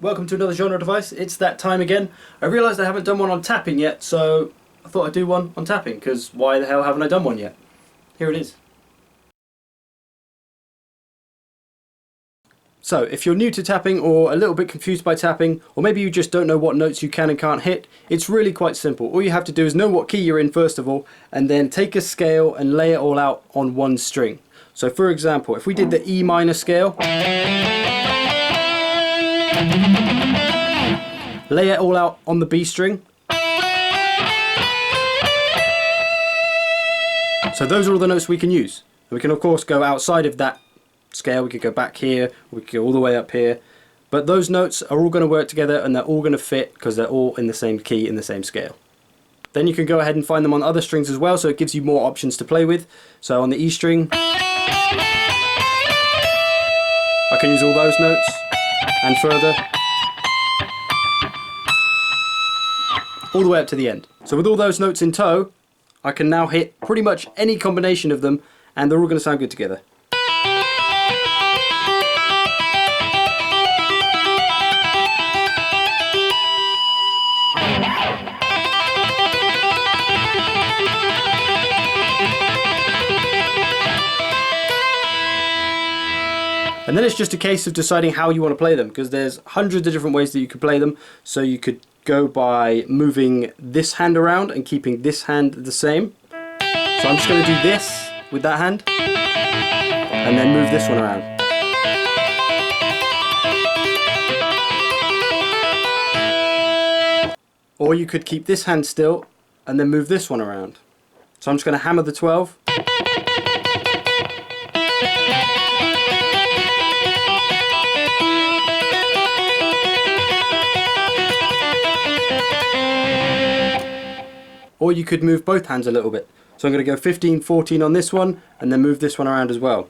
welcome to another genre device. It's that time again. I realised I haven't done one on tapping yet, so I thought I'd do one on tapping, because why the hell haven't I done one yet? Here it is. So, if you're new to tapping or a little bit confused by tapping, or maybe you just don't know what notes you can and can't hit, it's really quite simple. All you have to do is know what key you're in first of all, and then take a scale and lay it all out on one string. So for example, if we did the E minor scale, lay it all out on the B string. So those are all the notes we can use. We can of course go outside of that scale, we could go back here, we could go all the way up here. But those notes are all going to work together and they're all going to fit because they're all in the same key, in the same scale. Then you can go ahead and find them on other strings as well, so it gives you more options to play with. So on the E string, I can use all those notes and further, all the way up to the end. So with all those notes in tow, I can now hit pretty much any combination of them and they're all going to sound good together. And then it's just a case of deciding how you want to play them, because there's hundreds of different ways that you could play them. So you could go by moving this hand around and keeping this hand the same. So I'm just going to do this with that hand and then move this one around. Or you could keep this hand still and then move this one around. So I'm just going to hammer the 12. Or you could move both hands a little bit. So I'm going to go 15, 14 on this one, and then move this one around as well.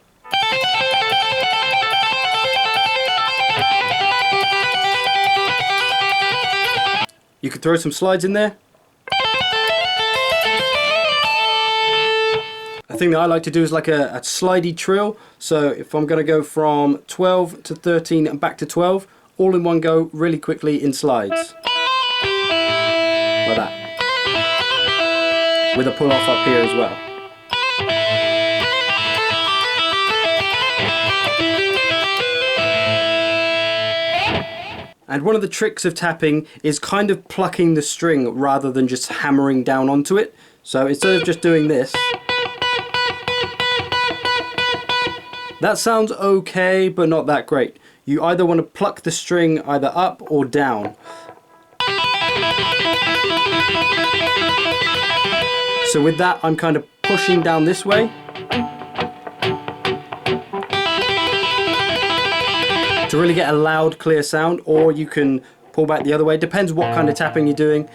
You could throw some slides in there. A thing that I like to do is like a slidey trill. So if I'm going to go from 12 to 13 and back to 12, all in one go, really quickly in slides. Like that. With a pull off up here as well. And one of the tricks of tapping is kind of plucking the string rather than just hammering down onto it. So instead of just doing this, that sounds okay but not that great. You either want to pluck the string either up or down. So with that, I'm kind of pushing down this way to really get a loud, clear sound, or you can pull back the other way. Depends what kind of tapping you're doing,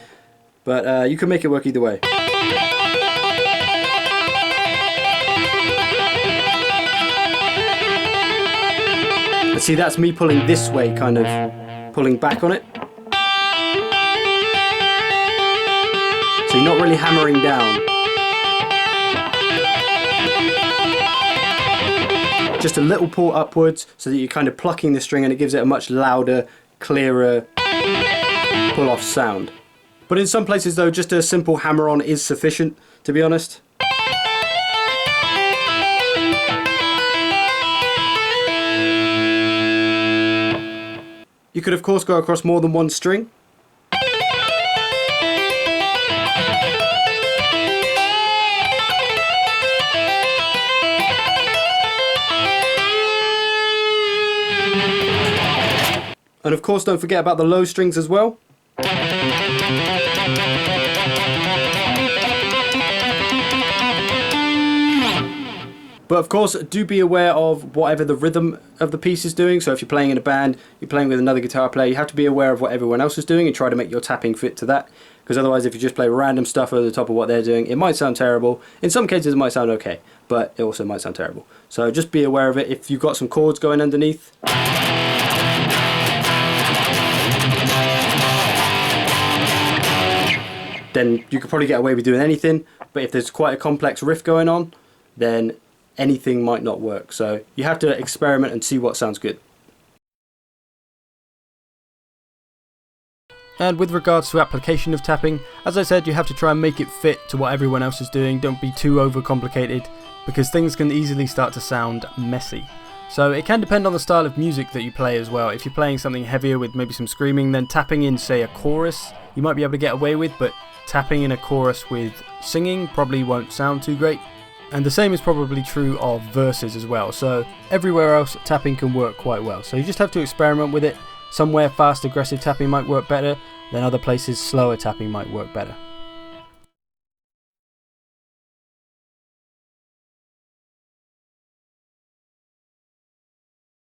but you can make it work either way. But see, that's me pulling this way, kind of pulling back on it. So you're not really hammering down. Just a little pull upwards so that you're kind of plucking the string and it gives it a much louder, clearer pull off sound. But in some places though, just a simple hammer on is sufficient, to be honest. You could of course go across more than one string. And of course don't forget about the low strings as well. But of course do be aware of whatever the rhythm of the piece is doing. So if you're playing in a band, you're playing with another guitar player, you have to be aware of what everyone else is doing and try to make your tapping fit to that. Because otherwise if you just play random stuff over the top of what they're doing, it might sound terrible. In some cases it might sound okay, but it also might sound terrible. So just be aware of it. If you've got some chords going underneath, then you could probably get away with doing anything. But if there's quite a complex riff going on, then anything might not work. So you have to experiment and see what sounds good. And with regards to application of tapping, as I said, you have to try and make it fit to what everyone else is doing. Don't be too overcomplicated, because things can easily start to sound messy. So it can depend on the style of music that you play as well. If you're playing something heavier with maybe some screaming, then tapping in, say, a chorus, you might be able to get away with, but tapping in a chorus with singing probably won't sound too great. And the same is probably true of verses as well. So everywhere else, tapping can work quite well. So you just have to experiment with it. Somewhere fast aggressive tapping might work better, then other places slower tapping might work better.